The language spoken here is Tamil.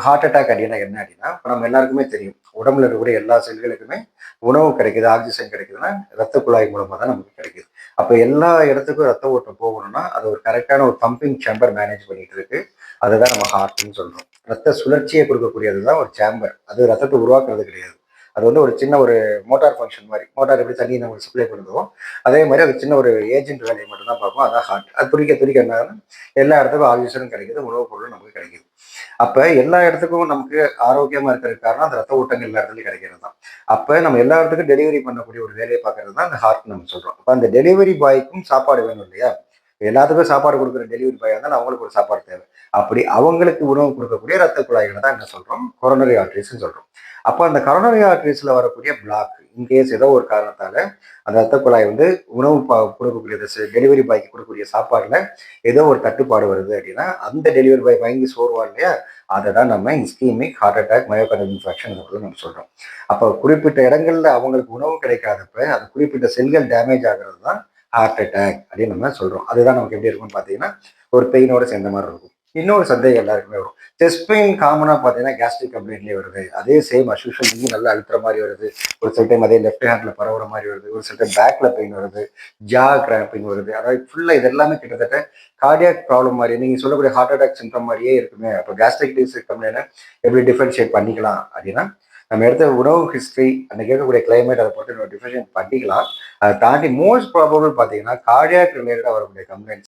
ஹார்ட் அட்டாக் அப்படின்னா என்ன அப்படின்னா, இப்போ நம்ம எல்லாருக்குமே தெரியும். உடம்புல இருக்கக்கூடிய எல்லா செல்களுக்குமே உணவு கிடைக்குது, ஆக்சிஜன் கிடைக்குதுன்னா, ரத்த குழாய் மூலமா தான் நமக்கு கிடைக்குது. அப்ப எல்லா இடத்துக்கும் ரத்த ஓட்டம் போகணும்னா, அது ஒரு கரெக்ட்டான ஒரு பம்பிங் சேம்பர் மேனேஜ் பண்ணிட்டு இருக்கு. அதுதான் நம்ம ஹார்ட்ன்னு சொல்றோம். ரத்த சுழற்சியை கொடுக்கக்கூடியது தான் ஒரு சேம்பர். அது ரத்தத்தை உருவாக்குறது கிடையாது. அது வந்து ஒரு சின்ன ஒரு மோட்டார் ஃபங்ஷன் மாரி. மோட்டார் எப்படி தண்ணி நமக்கு சப்ளை பண்ணுதோ, அதே மாரி அது சின்ன ஒரு ஏஜென்ட் வேலையை மட்டும் தான் பார்க்கும். அதான் ஹார்ட். அது துடிக்க துடிக்க என்ன ஆகுதுன்னா, எல்லா இடத்துக்கும் ஆக்சிஜனும் கிடைக்குது, உணவுப் பொருளும் நமக்கு கிடைக்குது. அப்ப எல்லா இடத்துக்கும் நமக்கு ஆரோக்கியமா இருக்கிறதுக்கு காரணம் அந்த ரத்த ஓட்டங்கள் எல்லா இடத்துலயும் கிடைக்கிறது தான். அப்ப நம்ம எல்லா இடத்துக்கும் டெலிவரி பண்ணக்கூடிய ஒரு வேலையை பார்க்கறது தான் அந்த ஹார்ட் நம்ம சொல்றோம். அப்ப அந்த டெலிவரி பாய்க்கும் சாப்பாடு வேணும் இல்லையா? எல்லாத்துக்கும் சாப்பாடு கொடுக்குற டெலிவரி பாயா இருந்தாலும் அவங்களுக்கு ஒரு சாப்பாடு தேவை. அப்படி அவங்களுக்கு உணவு கொடுக்கக்கூடிய ரத்த குழாய்களை தான் என்ன சொல்றோம்? கொரோனரி ஆர்டரிஸ்ன்னு சொல்றோம். அப்ப அந்த கொரோனரி ஆர்டரிஸ்ல வரக்கூடிய பிளாக் இன்கேஸ் ஏதோ ஒரு காரணத்தால அந்த ரத்த குழாய் வந்து உணவு கொடுக்கக்கூடிய டெலிவரி பாய்க்கு கொடுக்கக்கூடிய சாப்பாடுல ஏதோ ஒரு தட்டுப்பாடு வருது அப்படின்னா அந்த டெலிவரி பாய் பயங்கி சோர்வா இல்லையா, அதை தான் நம்ம ischaemic heart attack myocardial infarction நம்ம சொல்றோம். அப்போ குறிப்பிட்ட இடங்கள்ல அவங்களுக்கு உணவு கிடைக்காதப்ப அது குறிப்பிட்ட செல்கள் டேமேஜ் ஆகிறது தான் ஹார்ட் அட்டாக் அப்படின்னு நம்ம சொல்றோம். அதுதான் நமக்கு எப்படி இருக்கும்னு பார்த்தீங்கன்னா ஒரு பெயினோட சேர்ந்த மாதிரி இருக்கும். இன்னொரு சந்தேகம் எல்லாருக்குமே வரும். செஸ்ட் பெயின் காமனா பார்த்தீங்கன்னா கேஸ்ட்ரிக் கம்ப்ளைண்ட்லேயே வருது. அதே சேம் அஸ்யூஷுவல் நீங்க நல்லா அழுத்துற மாதிரி வருது. ஒரு சில டைம் அதே லெஃப்ட் ஹேண்ட்ல பரவுற மாதிரி வருது. ஒரு சில டைம் பேக்ல பெயின் வருது. ஜா கிராம்பிங் வருது. அதாவது ஃபுல்லா இது எல்லாமே கிட்டத்தட்ட கார்டியாக் ப்ராப்ளம் மாதிரி நீங்க சொல்லக்கூடிய ஹார்ட் அட்டாக் சிம்டம் மாதிரியே இருக்குமே. அப்போ கேஸ்ட்ரிக் கம்ப்ளைண்ட் எப்படி டிஃபரன்ஷியேட் பண்ணிக்கலாம் அப்படின்னா, நம்ம எடுத்த உணவு ஹிஸ்டரி, அன்னைக்கு இருக்கக்கூடிய கிளைமேட் அதை பொறுத்து நம்ம டிஃபரன்ஷியேட் பண்ணிக்கலாம். அதை தாண்டி மோஸ்ட் ப்ராபபிள் பார்த்தீங்கன்னா கார்டியாக் ரிலேட்டடாக வரக்கூடிய கம்ப்ளைண்ட்ஸ்